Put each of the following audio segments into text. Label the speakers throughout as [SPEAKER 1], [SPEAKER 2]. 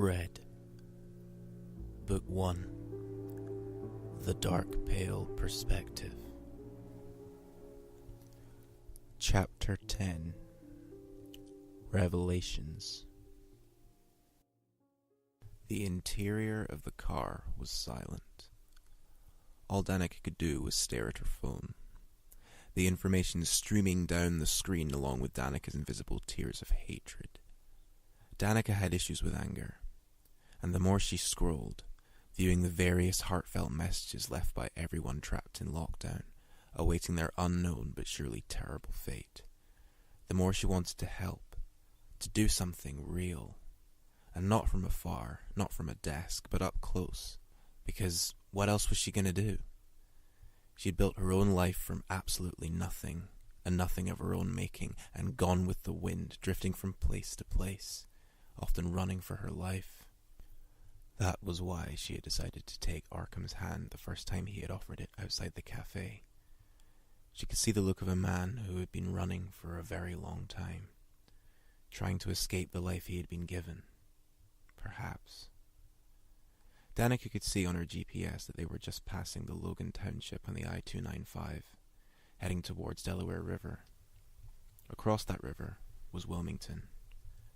[SPEAKER 1] ReD Book 1 The Dark Pale Perspective Chapter 10 Revelations. The interior of the car was silent. All Danica could do was stare at her phone, the information streaming down the screen along with Danica's invisible tears of hatred. Danica had issues with anger, and the more she scrolled, viewing the various heartfelt messages left by everyone trapped in lockdown, awaiting their unknown but surely terrible fate, the more she wanted to help, to do something real, and not from afar, not from a desk, but up close, because what else was she going to do? She had built her own life from absolutely nothing, and nothing of her own making, and gone with the wind, drifting from place to place, often running for her life. That was why she had decided to take Arkham's hand the first time he had offered it outside the cafe. She could see the look of a man who had been running for a very long time, trying to escape the life he had been given. Perhaps. Danica could see on her GPS that they were just passing the Logan Township on the I-295, heading towards Delaware River. Across that river was Wilmington,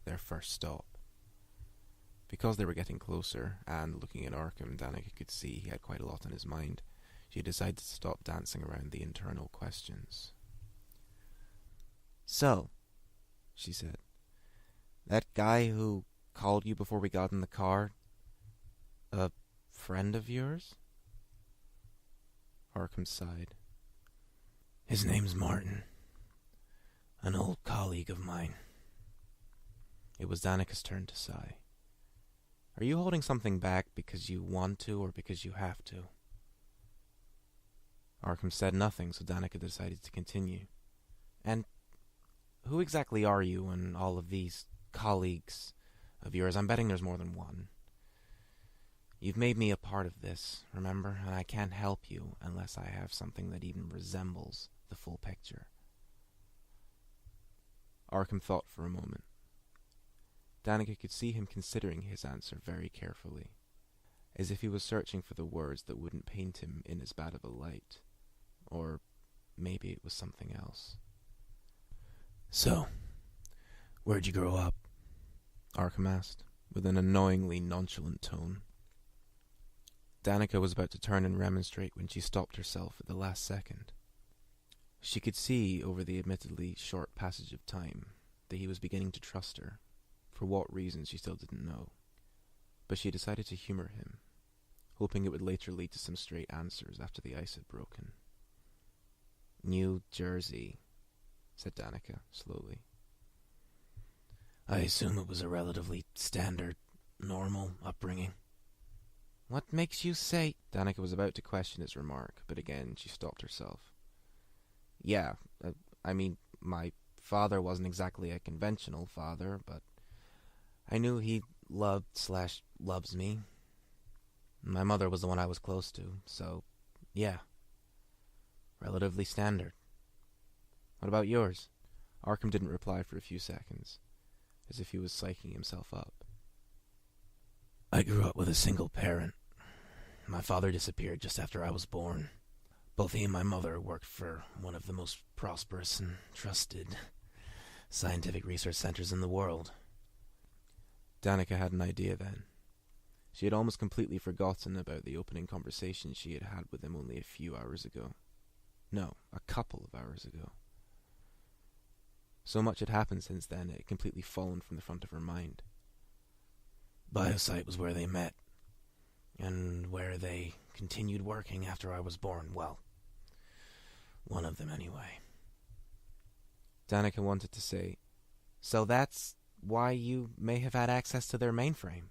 [SPEAKER 1] their first stop. Because they were getting closer, and looking at Arkham, Danica could see he had quite a lot on his mind. She decided to stop dancing around the internal questions. "So," she said, "that guy who called you before we got in the car, a friend of yours?" Arkham sighed. "His name's Martin. An old colleague of mine." It was Danica's turn to sigh. "Are you holding something back because you want to or because you have to?" Arkham said nothing, so Danica decided to continue. "And who exactly are you and all of these colleagues of yours? I'm betting there's more than one. You've made me a part of this, remember? And I can't help you unless I have something that even resembles the full picture." Arkham thought for a moment. Danica could see him considering his answer very carefully, as if he was searching for the words that wouldn't paint him in as bad of a light. Or maybe it was something else. "So, where'd you grow up?" Arkham asked, with an annoyingly nonchalant tone. Danica was about to turn and remonstrate when she stopped herself at the last second. She could see over the admittedly short passage of time that he was beginning to trust her. For what reason she still didn't know. But she decided to humor him, hoping it would later lead to some straight answers after the ice had broken. "New Jersey," said Danica, slowly. "I assume it was a relatively standard, normal upbringing." "What makes you say—" Danica was about to question his remark, but again she stopped herself. "Yeah, I mean, my father wasn't exactly a conventional father, but I knew he loved/loves me. My mother was the one I was close to, so, yeah. Relatively standard. What about yours?" Arkham didn't reply for a few seconds, as if he was psyching himself up. "I grew up with a single parent. My father disappeared just after I was born. Both he and my mother worked for one of the most prosperous and trusted scientific research centers in the world." Danica had an idea then. She had almost completely forgotten about the opening conversation she had had with him only a few hours ago. No, a couple of hours ago. So much had happened since then, it had completely fallen from the front of her mind. "Biosite was where they met, and where they continued working after I was born. Well, one of them anyway." Danica wanted to say, "So that's why you may have had access to their mainframe."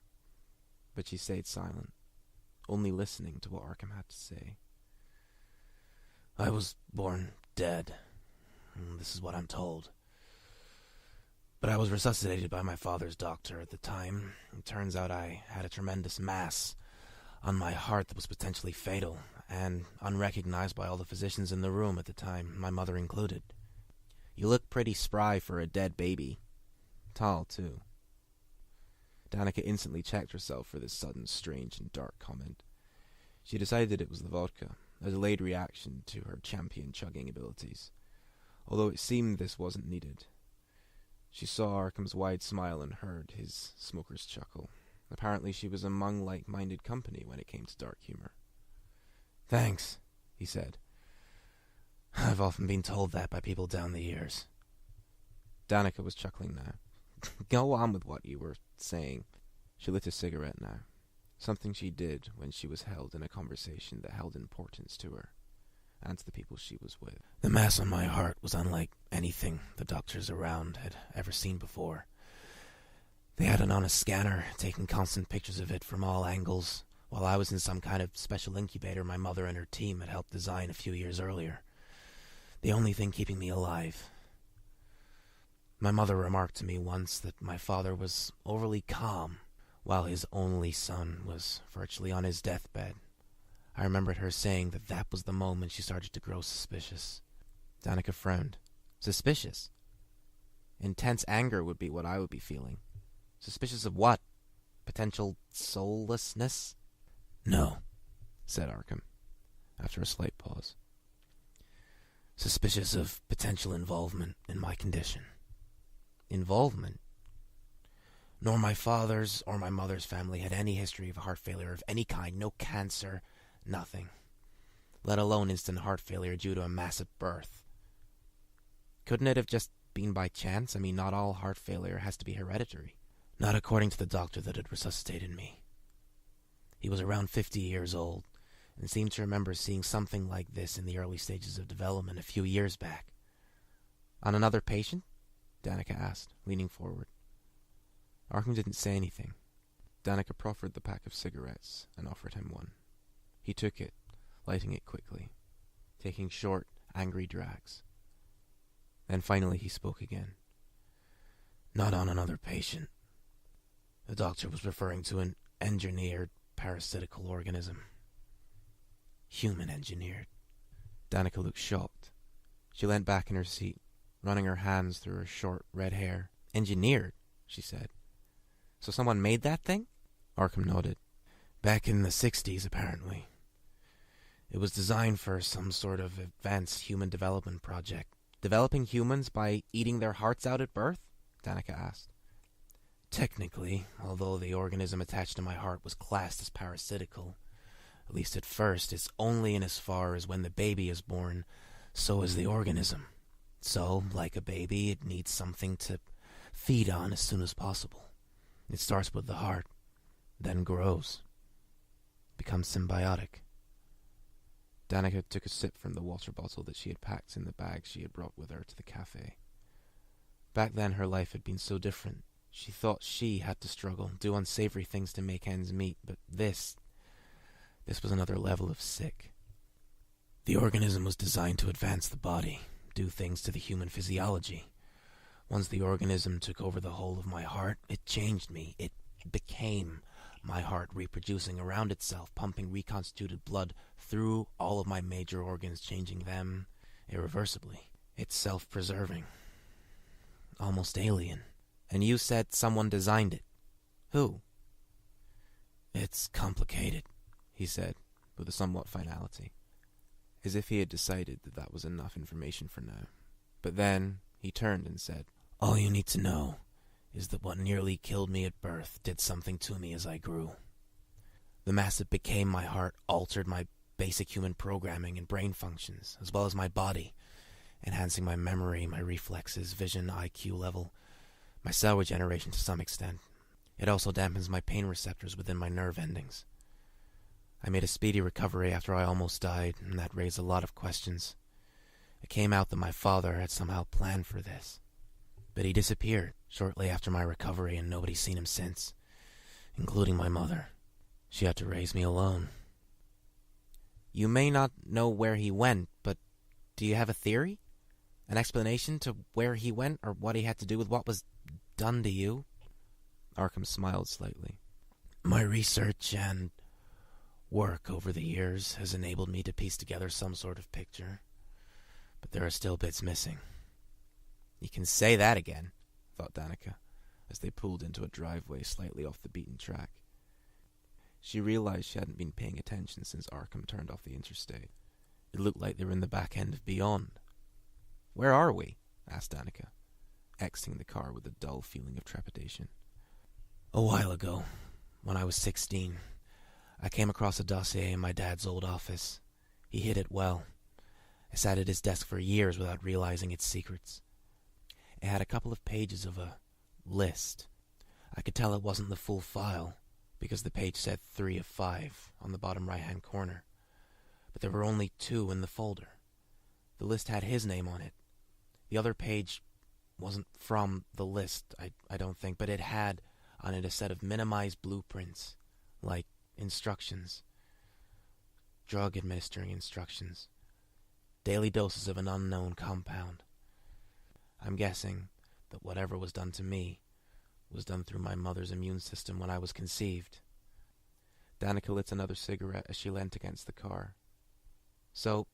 [SPEAKER 1] But she stayed silent, only listening to what Arkham had to say. "I was born dead. This is what I'm told. But I was resuscitated by my father's doctor at the time. It turns out I had a tremendous mass on my heart that was potentially fatal, and unrecognized by all the physicians in the room at the time, my mother included. You look pretty spry for a dead baby. Tall, too." Danica instantly checked herself for this sudden, strange, and dark comment. She decided it was the vodka, a delayed reaction to her champion chugging abilities, although it seemed this wasn't needed. She saw Arkham's wide smile and heard his smoker's chuckle. Apparently she was among like-minded company when it came to dark humor. "Thanks," he said. "I've often been told that by people down the years." Danica was chuckling now. "Go on with what you were saying." She lit a cigarette now, something she did when she was held in a conversation that held importance to her and to the people she was with. "The mass on my heart was unlike anything the doctors around had ever seen before. They had it on a scanner, taking constant pictures of it from all angles, while I was in some kind of special incubator my mother and her team had helped design a few years earlier. The only thing keeping me alive. My mother remarked to me once that my father was overly calm while his only son was virtually on his deathbed. I remembered her saying that that was the moment she started to grow suspicious." Danica frowned. "Suspicious? Intense anger would be what I would be feeling. Suspicious of what? Potential soullessness?" "No," said Arkham, after a slight pause. "Suspicious of potential involvement in my condition." "Involvement?" "Nor my father's or my mother's family had any history of heart failure of any kind, no cancer, nothing. Let alone instant heart failure due to a massive birth. Couldn't it have just been by chance? I mean, not all heart failure has to be hereditary." "Not according to the doctor that had resuscitated me. He was around 50 years old, and seemed to remember seeing something like this in the early stages of development a few years back." "On another patient?" Danica asked, leaning forward. Arkham didn't say anything. Danica proffered the pack of cigarettes and offered him one. He took it, lighting it quickly, taking short, angry drags. Then finally he spoke again. "Not on another patient. The doctor was referring to an engineered parasitical organism. Human-engineered." Danica looked shocked. She leant back in her seat, running her hands through her short, red hair. "Engineered," she said. "So someone made that thing?" Arkham nodded. "Back in the 60s, apparently. It was designed for some sort of advanced human development project." "Developing humans by eating their hearts out at birth?" Danica asked. "Technically, although the organism attached to my heart was classed as parasitical, at least at first, it's only in as far as when the baby is born, so is the organism. So, like a baby, it needs something to feed on as soon as possible. It starts with the heart, then grows, becomes symbiotic." Danica took a sip from the water bottle that she had packed in the bag she had brought with her to the cafe. Back then her life had been so different. She thought she had to struggle, do unsavory things to make ends meet, but this was another level of sick. "The organism was designed to advance the body, do things to the human physiology. Once the organism took over the whole of my heart, it changed me. It became my heart, reproducing around itself, pumping reconstituted blood through all of my major organs, changing them irreversibly. It's self-preserving. Almost alien." "And you said someone designed it. Who?" "It's complicated," he said, with a somewhat finality, as if he had decided that that was enough information for now. But then he turned and said, "All you need to know is that what nearly killed me at birth did something to me as I grew. The mass that became my heart altered my basic human programming and brain functions, as well as my body, enhancing my memory, my reflexes, vision, IQ level, my cell regeneration to some extent. It also dampens my pain receptors within my nerve endings. I made a speedy recovery after I almost died, and that raised a lot of questions. It came out that my father had somehow planned for this. But he disappeared shortly after my recovery, and nobody's seen him since, including my mother. She had to raise me alone." "You may not know where he went, but do you have a theory? An explanation to where he went, or what he had to do with what was done to you?" Arkham smiled slightly. "My research and work over the years has enabled me to piece together some sort of picture, but there are still bits missing." "You can say that again," thought Danica. as they pulled into a driveway slightly off the beaten track. She realized she hadn't been paying attention since Arkham turned off the interstate. It looked like they were in the back end of Beyond. "Where are we?" asked Danica, exiting the car with a dull feeling of trepidation. "A while ago, when I was 16, I came across a dossier in my dad's old office. He hid it well. I sat at his desk for years without realizing its secrets. It had a couple of pages of a list. I could tell it wasn't the full file, because the page said 3 of 5 on the bottom right-hand corner. But there were only 2 in the folder. The list had his name on it. The other page wasn't from the list, I don't think, but it had on it a set of minimized blueprints, like instructions, drug administering instructions, daily doses of an unknown compound. I'm guessing that whatever was done to me was done through my mother's immune system when I was conceived." Danica lit another cigarette as she leant against the car. "So,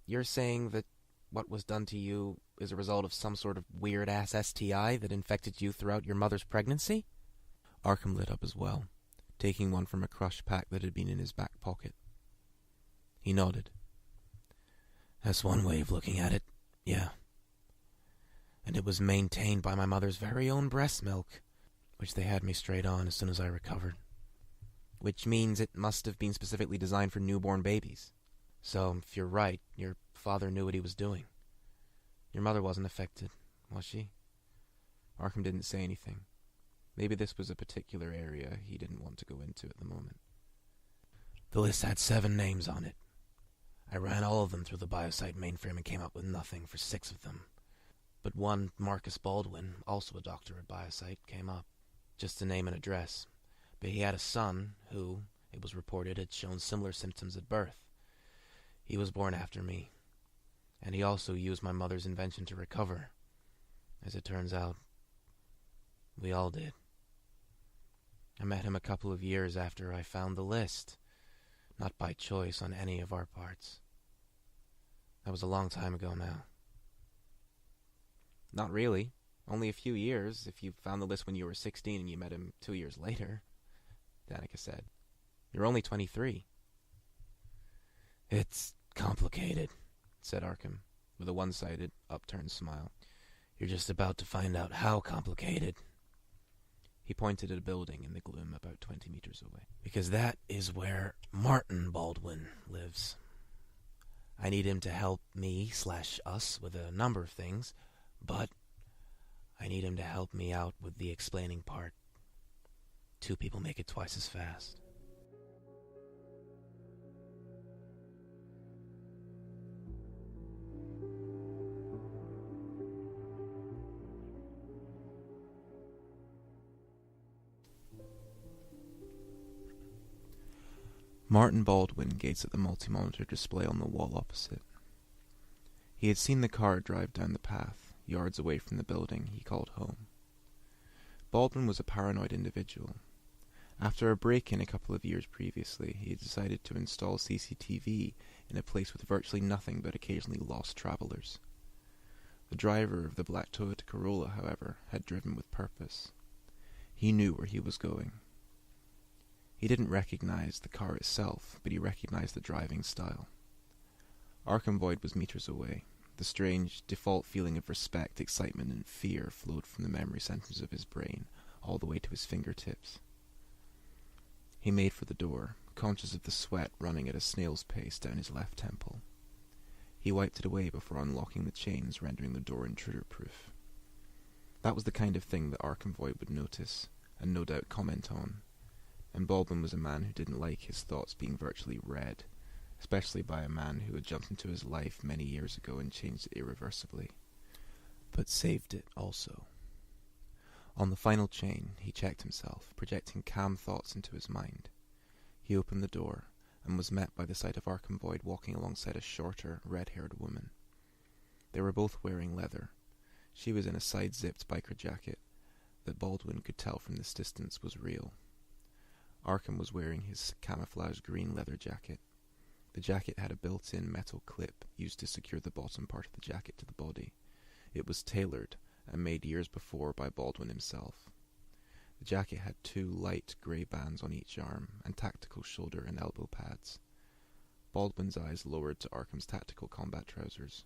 [SPEAKER 1] you're saying that what was done to you is a result of some sort of weird-ass STI that infected you throughout your mother's pregnancy?" Arkham lit up as well, taking one from a crush pack that had been in his back pocket. He nodded. "That's one way of looking at it, yeah. And it was maintained by my mother's very own breast milk, which they had me straight on as soon as I recovered. Which means it must have been specifically designed for newborn babies. So, if you're right, your father knew what he was doing. Your mother wasn't affected, was she?" Arkham didn't say anything. Maybe this was a particular area he didn't want to go into at the moment. "The list had 7 names on it. I ran all of them through the biosite mainframe and came up with nothing for 6 of them. But one, Marcus Baldwin, also a doctor at biosite, came up. Just a name and address. But he had a son who, it was reported, had shown similar symptoms at birth. He was born after me. And he also used my mother's invention to recover. As it turns out, we all did. I met him a couple of years after I found the list. Not by choice on any of our parts. That was a long time ago now." "Not really. Only a few years, if you found the list when you were 16 and you met him 2 years later," Danica said. "You're only 23. "It's complicated," said Arkham, with a one-sided, upturned smile. "You're just about to find out how complicated." He pointed at a building in the gloom about 20 meters away. "Because that is where Martin Baldwin lives. I need him to help me/us with a number of things, but I need him to help me out with the explaining part. 2 people make it twice as fast." Martin Baldwin gazed at the multi-monitor display on the wall opposite. He had seen the car drive down the path, yards away from the building he called home. Baldwin was a paranoid individual. After a break-in a couple of years previously, he had decided to install CCTV in a place with virtually nothing but occasionally lost travelers. The driver of the black Toyota Corolla, however, had driven with purpose. He knew where he was going. He didn't recognize the car itself, but he recognized the driving style. Arkham Void was meters away. The strange, default feeling of respect, excitement, and fear flowed from the memory centers of his brain all the way to his fingertips. He made for the door, conscious of the sweat running at a snail's pace down his left temple. He wiped it away before unlocking the chains, rendering the door intruder-proof. That was the kind of thing that Arkham Void would notice, and no doubt comment on. And Baldwin was a man who didn't like his thoughts being virtually read, especially by a man who had jumped into his life many years ago and changed it irreversibly, but saved it also. On the final chain, he checked himself, projecting calm thoughts into his mind. He opened the door, and was met by the sight of Arkham Void walking alongside a shorter, red-haired woman. They were both wearing leather. She was in a side-zipped biker jacket that Baldwin could tell from this distance was real. Arkham was wearing his camouflage green leather jacket. The jacket had a built-in metal clip used to secure the bottom part of the jacket to the body. It was tailored and made years before by Baldwin himself. jacket had 2 light grey bands on each arm, and tactical shoulder and elbow pads. Baldwin's eyes lowered to Arkham's tactical combat trousers,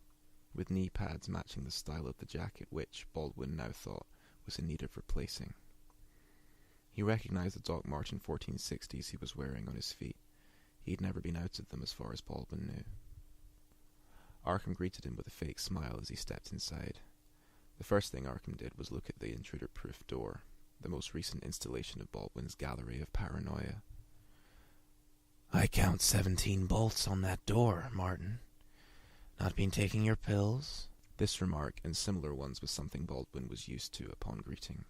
[SPEAKER 1] with knee pads matching the style of the jacket which, Baldwin now thought, was in need of replacing. He recognized the Doc Marten 1460s he was wearing on his feet. He had never been out of them as far as Baldwin knew. Arkham greeted him with a fake smile as he stepped inside. The first thing Arkham did was look at the intruder-proof door, the most recent installation of Baldwin's gallery of paranoia. "I count 17 bolts on that door, Martin. Not been taking your pills?" This remark and similar ones was something Baldwin was used to upon greeting.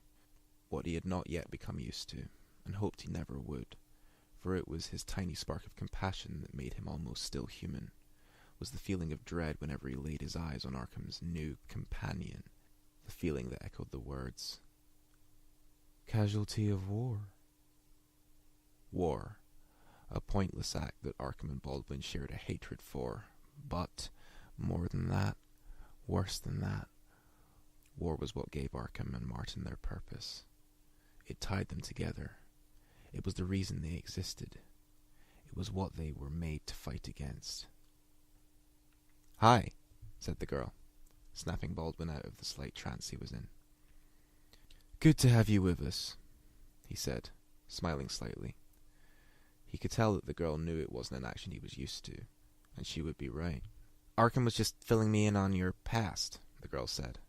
[SPEAKER 1] What he had not yet become used to, and hoped he never would, for it was his tiny spark of compassion that made him almost still human, was the feeling of dread whenever he laid his eyes on Arkham's new companion, the feeling that echoed the words, "Casualty of war." War, a pointless act that Arkham and Baldwin shared a hatred for, but, more than that, worse than that, war was what gave Arkham and Martin their purpose. It tied them together. It was the reason they existed. It was what they were made to fight against. "Hi," said the girl, snapping Baldwin out of the slight trance he was in. "Good to have you with us," he said, smiling slightly. He could tell that the girl knew it wasn't an action he was used to, and she would be right. "Arkham was just filling me in on your past," the girl said.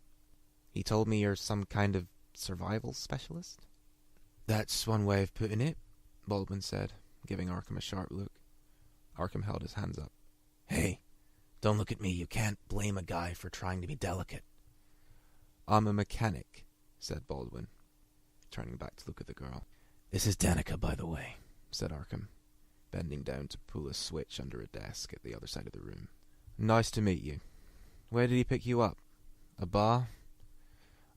[SPEAKER 1] "He told me you're some kind of survival specialist?" "That's one way of putting it," Baldwin said, giving Arkham a sharp look. Arkham held his hands up. "Hey, don't look at me. You can't blame a guy for trying to be delicate." "I'm a mechanic," said Baldwin, turning back to look at the girl. "This is Danica, by the way," said Arkham, bending down to pull a switch under a desk at the other side of the room. "Nice to meet you. Where did he pick you up? A bar?"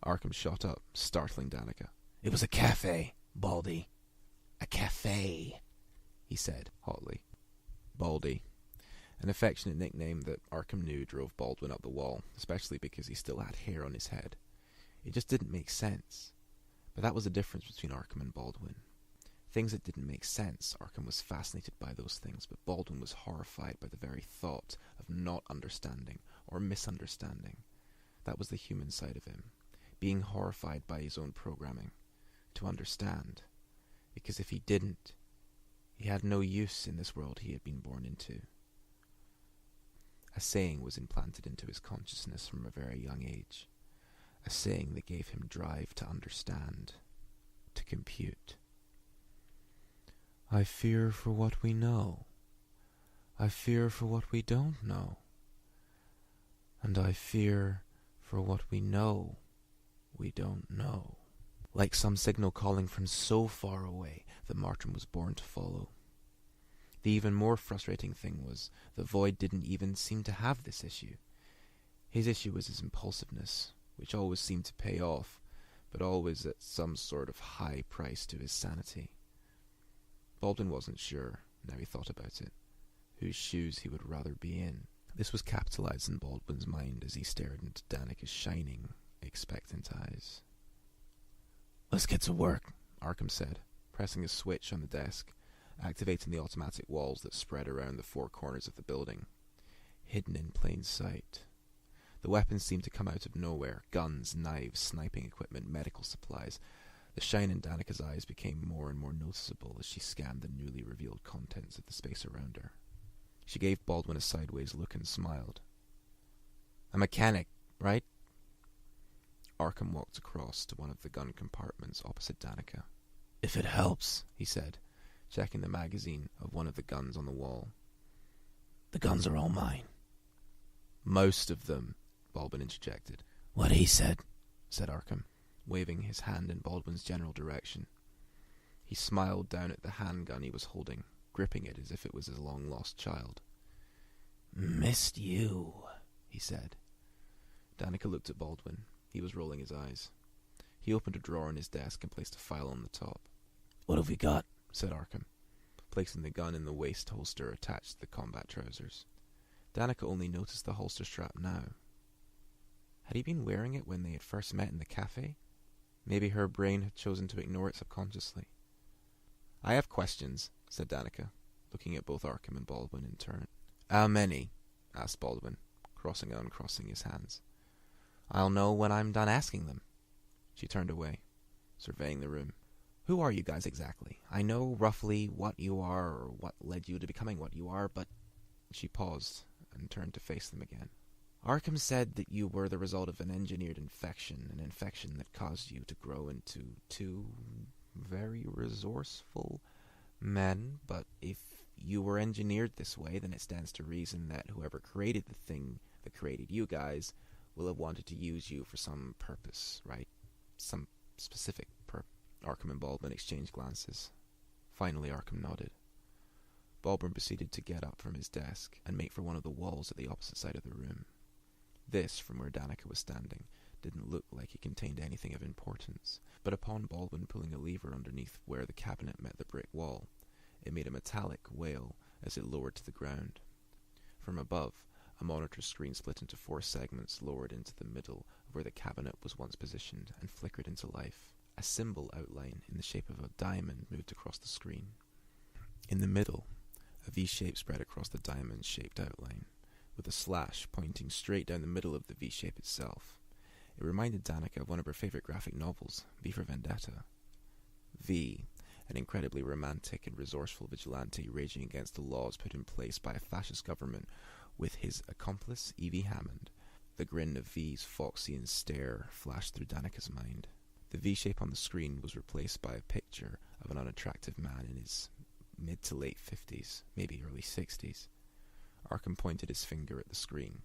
[SPEAKER 1] Arkham shot up, startling Danica. "It was a cafe, Baldy. A cafe," he said hotly. Baldy, an affectionate nickname that Arkham knew drove Baldwin up the wall, especially because he still had hair on his head. It just didn't make sense. But that was the difference between Arkham and Baldwin. Things that didn't make sense, Arkham was fascinated by those things, but Baldwin was horrified by the very thought of not understanding or misunderstanding. That was the human side of him, being horrified by his own programming, to understand, because if he didn't, he had no use in this world he had been born into. A saying was implanted into his consciousness from a very young age, a saying that gave him drive to understand, to compute. "I fear for what we know. I fear for what we don't know. And I fear for what we know we don't know." Like some signal calling from so far away that Martin was born to follow. The even more frustrating thing was that Void didn't even seem to have this issue. His issue was his impulsiveness, which always seemed to pay off, but always at some sort of high price to his sanity. Baldwin wasn't sure, now he thought about it, whose shoes he would rather be in. This was capitalized in Baldwin's mind as he stared into Danica's shining, expectant eyes. "Let's get to work," Arkham said, pressing a switch on the desk, activating the automatic walls that spread around the 4 corners of the building. Hidden in plain sight. The weapons seemed to come out of nowhere, guns, knives, sniping equipment, medical supplies. The shine in Danica's eyes became more and more noticeable as she scanned the newly revealed contents of the space around her. She gave Baldwin a sideways look and smiled. "A mechanic, right?" Arkham walked across to one of the gun compartments opposite Danica. "If it helps," he said, checking the magazine of one of the guns on the wall. "The guns are all mine." "Most of them," Baldwin interjected. "What he said," said Arkham, waving his hand in Baldwin's general direction. He smiled down at the handgun he was holding, gripping it as if it was his long-lost child. "Missed you," he said. Danica looked at Baldwin. He was rolling his eyes. He opened a drawer in his desk and placed a file on the top. "What have we got?" said Arkham, placing the gun in the waist holster attached to the combat trousers. Danica only noticed the holster strap now. Had he been wearing it when they had first met in the cafe? Maybe her brain had chosen to ignore it subconsciously. "I have questions," said Danica, looking at both Arkham and Baldwin in turn. "How many?" asked Baldwin, crossing and uncrossing his hands. "I'll know when I'm done asking them." She turned away, surveying the room. "Who are you guys exactly? I know roughly what you are or what led you to becoming what you are, but—" She paused and turned to face them again. "Arkham said that you were the result of an engineered infection, an infection that caused you to grow into two very resourceful men, but if you were engineered this way, then it stands to reason that whoever created the thing that created you guys will have wanted to use you for some purpose, right? Some specific purpose." Arkham and Baldwin exchanged glances. Finally, Arkham nodded. Baldwin proceeded to get up from his desk and make for one of the walls at the opposite side of the room. This, from where Danica was standing, didn't look like it contained anything of importance, but upon Baldwin pulling a lever underneath where the cabinet met the brick wall, it made a metallic wail as it lowered to the ground. From above, a monitor screen split into 4 segments lowered into the middle of where the cabinet was once positioned and flickered into life. A symbol outline in the shape of a diamond moved across the screen. In the middle, a V-shape spread across the diamond-shaped outline, with a slash pointing straight down the middle of the V-shape itself. It reminded Danica of one of her favorite graphic novels, V for Vendetta. V, an incredibly romantic and resourceful vigilante raging against the laws put in place by a fascist government with his accomplice, Evie Hammond. The grin of V's Foxian stare flashed through Danica's mind. The V-shape on the screen was replaced by a picture of an unattractive man in his mid to late 50s, maybe early 60s. Arkham pointed his finger at the screen.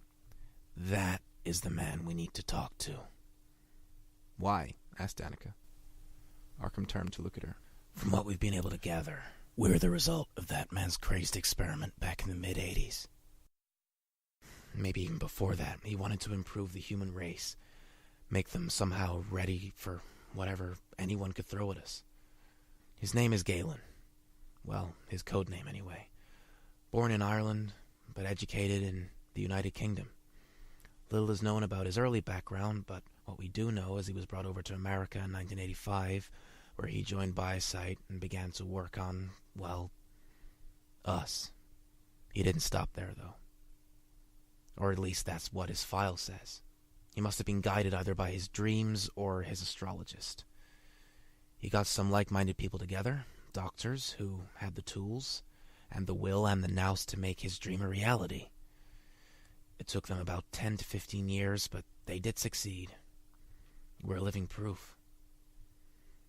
[SPEAKER 1] "That is the man we need to talk to." "Why?" asked Danica. Arkham turned to look at her.
[SPEAKER 2] "From what we've been able to gather, we're the result of that man's crazed experiment back in the mid-'80s. Maybe even before that, he wanted to improve the human race, make them somehow ready for whatever anyone could throw at us. His name is Galen. Well, his code name anyway. Born in Ireland, but educated in the United Kingdom. Little is known about his early background, but what we do know is he was brought over to America in 1985, where he joined Biosite and began to work on, well, us. He didn't stop there, though. Or at least that's what his file says. He must have been guided either by his dreams or his astrologist. He got some like-minded people together, doctors who had the tools and the will and the nous to make his dream a reality. It took them about 10 to 15 years, but they did succeed. We're living proof.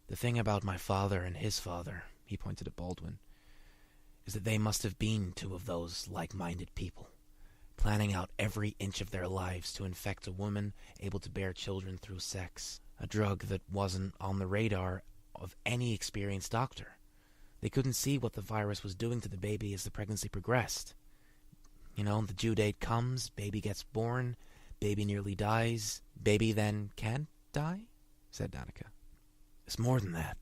[SPEAKER 2] The thing about my father and his father," he pointed at Baldwin, "is that they must have been two of those like-minded people, planning out every inch of their lives to infect a woman able to bear children through sex, a drug that wasn't on the radar of any experienced doctor. They couldn't see what the virus was doing to the baby as the pregnancy progressed. You know, the due date comes, baby gets born, baby nearly dies, baby then can't die?" said Danica. "It's more than that.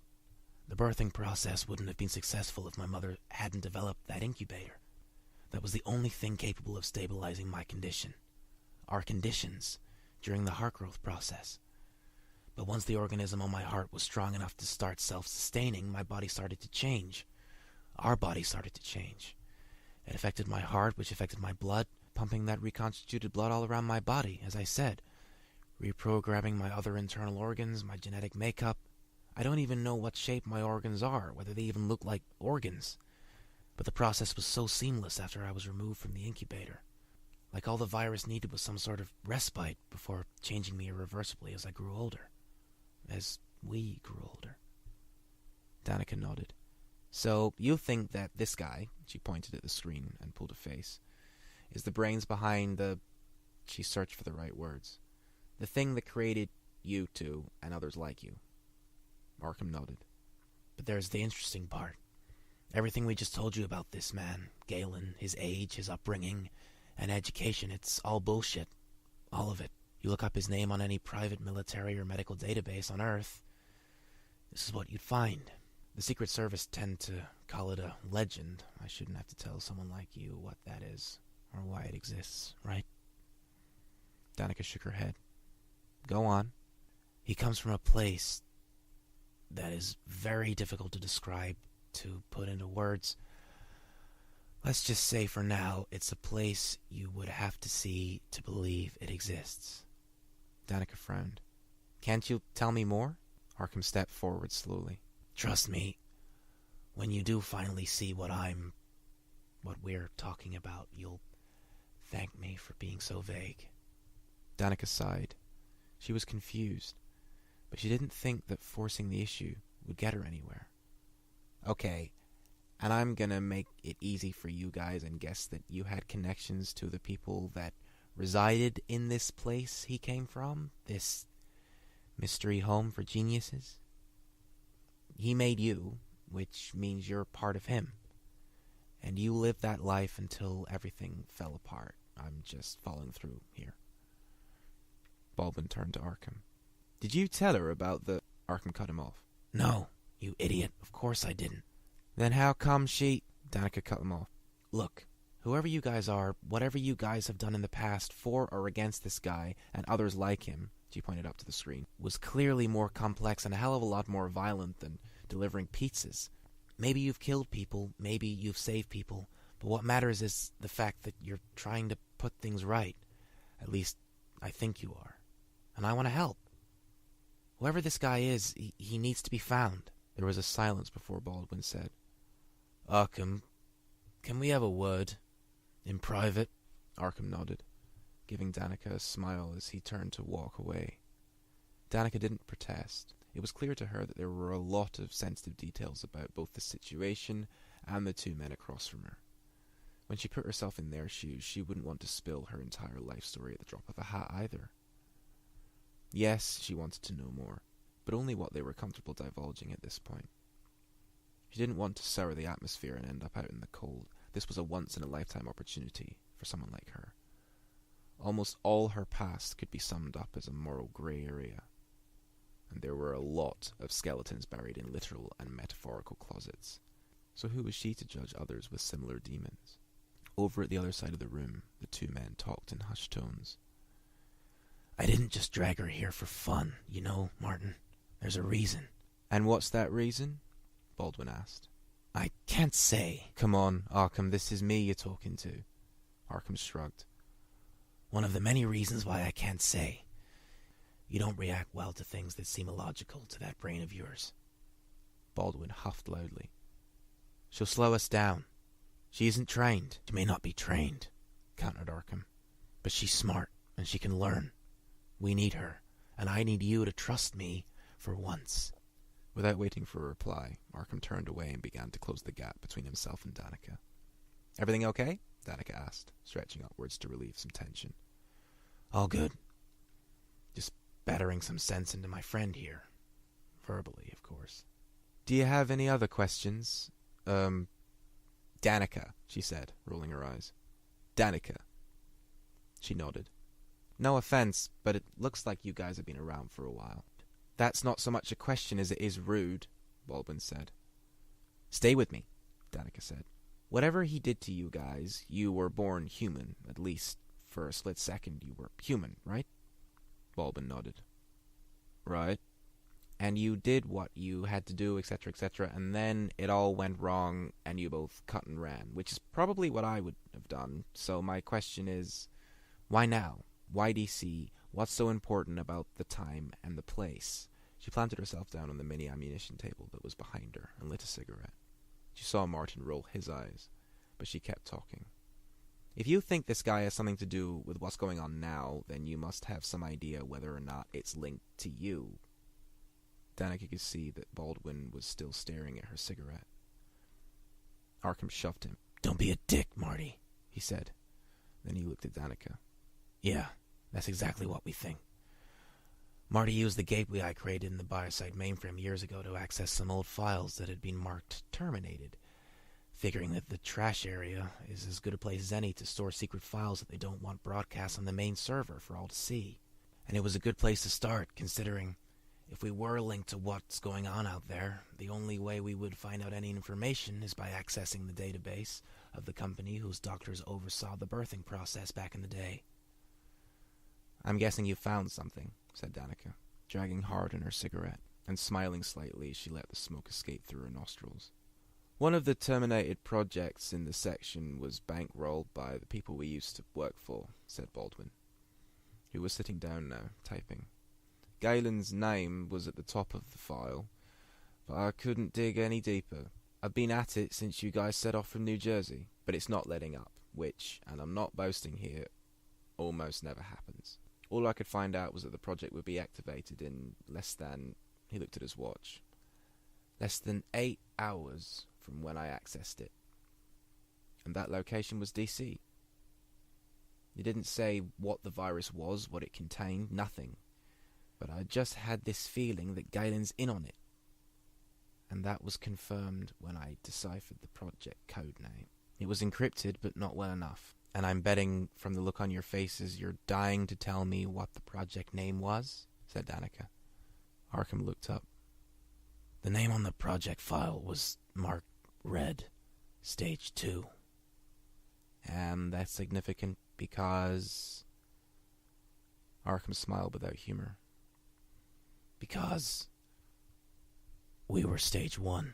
[SPEAKER 2] The birthing process wouldn't have been successful if my mother hadn't developed that incubator. That was the only thing capable of stabilizing my condition. Our conditions during the heart growth process. But once the organism on my heart was strong enough to start self-sustaining, my body started to change. Our body started to change. It affected my heart, which affected my blood, pumping that reconstituted blood all around my body, as I said, reprogramming my other internal organs, my genetic makeup. I don't even know what shape my organs are, whether they even look like organs. But the process was so seamless after I was removed from the incubator. Like all the virus needed was some sort of respite before changing me irreversibly as I grew older. As we grew older." Danica nodded. "So you think that this guy," she pointed at the screen and pulled a face, "is the brains behind the—" She searched for the right words. "The thing that created you two and others like you." Arkham nodded. "But there's the interesting part. Everything we just told you about this man, Galen, his age, his upbringing, and education, it's all bullshit. All of it. You look up his name on any private military or medical database on Earth, this is what you'd find. The Secret Service tend to call it a legend. I shouldn't have to tell someone like you what that is, or why it exists, right?" Danica shook her head. "Go on." "He comes from a place that is very difficult to describe, to put into words. Let's just say for now, it's a place you would have to see to believe it exists.
[SPEAKER 1] Danica frowned. Can't you tell me more? Arkham stepped forward slowly.
[SPEAKER 2] Trust me, when you do finally see what we're talking about, you'll thank me for being so vague.
[SPEAKER 1] Danica sighed. She was confused, but she didn't think that forcing the issue would get her anywhere. Okay, and I'm gonna make it easy for you guys and guess that you had connections to the people that resided in this place he came from, this mystery home for geniuses. He made you, which means you're part of him. And you lived that life until everything fell apart. I'm just following through here. Baldwin turned to Arkham. Did you tell her about the... Arkham cut him off.
[SPEAKER 2] No, you idiot. Of course I didn't.
[SPEAKER 1] Then how come she... Danica cut him off.
[SPEAKER 2] Look, whoever you guys are, whatever you guys have done in the past for or against this guy and others like him, she pointed up to the screen, was clearly more complex and a hell of a lot more violent than delivering pizzas. Maybe you've killed people, maybe you've saved people, but what matters is the fact that you're trying to put things right. At least, I think you are. And I want to help. Whoever this guy is, he needs to be found.
[SPEAKER 1] There was a silence before Baldwin said,
[SPEAKER 2] Arkham, can we have a word? In private?
[SPEAKER 1] Arkham nodded, giving Danica a smile as he turned to walk away. Danica didn't protest. It was clear to her that there were a lot of sensitive details about both the situation and the two men across from her. When she put herself in their shoes, she wouldn't want to spill her entire life story at the drop of a hat either. Yes, she wanted to know more, but only what they were comfortable divulging at this point. She didn't want to sour the atmosphere and end up out in the cold. This was a once-in-a-lifetime opportunity for someone like her. Almost all her past could be summed up as a moral grey area, and there were a lot of skeletons buried in literal and metaphorical closets. So who was she to judge others with similar demons? Over at the other side of the room, the two men talked in hushed tones.
[SPEAKER 2] I didn't just drag her here for fun, you know, Martin. There's a reason.
[SPEAKER 1] And what's that reason? Baldwin asked.
[SPEAKER 2] I can't say.
[SPEAKER 1] Come on, Arkham, this is me you're talking to. Arkham shrugged.
[SPEAKER 2] One of the many reasons why I can't say. You don't react well to things that seem illogical to that brain of yours.
[SPEAKER 1] Baldwin huffed loudly. She'll slow us down. She isn't trained.
[SPEAKER 2] She may not be trained, countered Arkham, but she's smart, and she can learn. We need her, and I need you to trust me for once.
[SPEAKER 1] Without waiting for a reply, Arkham turned away and began to close the gap between himself and Danica. Everything okay? Danica asked, stretching upwards to relieve some tension.
[SPEAKER 2] All good. Just battering some sense into my friend here. Verbally, of course.
[SPEAKER 1] Do you have any other questions? Danica, she said, rolling her eyes. Danica. She nodded. No offense, but it looks like you guys have been around for a while. That's not so much a question as it is rude, Baldwin said. Stay with me, Danica said. Whatever he did to you guys, you were born human. At least, for a split second, you were human, right? Baldwin nodded. Right. And you did what you had to do, etc., and then it all went wrong, and you both cut and ran, which is probably what I would have done. So my question is, why now? Why DC? What's so important about the time and the place? She planted herself down on the mini ammunition table that was behind her and lit a cigarette. She saw Martin roll his eyes, but she kept talking. If you think this guy has something to do with what's going on now, then you must have some idea whether or not it's linked to you. Danica could see that Baldwin was still staring at her cigarette. Arkham shoved him.
[SPEAKER 2] Don't be a dick, Marty,
[SPEAKER 1] he said. Then he looked at Danica.
[SPEAKER 2] Yeah, that's exactly what we think. Marty used the gateway I created in the Biosite mainframe years ago to access some old files that had been marked terminated, figuring that the trash area is as good a place as any to store secret files that they don't want broadcast on the main server for all to see. And it was a good place to start, considering if we were linked to what's going on out there, the only way we would find out any information is by accessing the database of the company whose doctors oversaw the birthing process back in the day.
[SPEAKER 1] I'm guessing you found something, said Danica, dragging hard on her cigarette. and smiling slightly, she let the smoke escape through her nostrils. One of the terminated projects in the section was bankrolled by the people we used to work for, said Baldwin, who was sitting down now, typing. Galen's name was at the top of the file, but I couldn't dig any deeper. I've been at it since you guys set off from New Jersey, but it's not letting up, which, and I'm not boasting here, almost never happens. All I could find out was that the project would be activated in less than, he looked at his watch, less than 8 hours from when I accessed it. And that location was DC. He didn't say what the virus was, what it contained, nothing. But I just had this feeling that Galen's in on it. And that was confirmed when I deciphered the project code name. It was encrypted, but not well enough. And I'm betting from the look on your faces you're dying to tell me what the project name was, said Danica. Arkham looked up.
[SPEAKER 2] The name on the project file was marked ReD, Stage 2.
[SPEAKER 1] And that's significant because... Arkham smiled without humor.
[SPEAKER 2] Because we were Stage 1.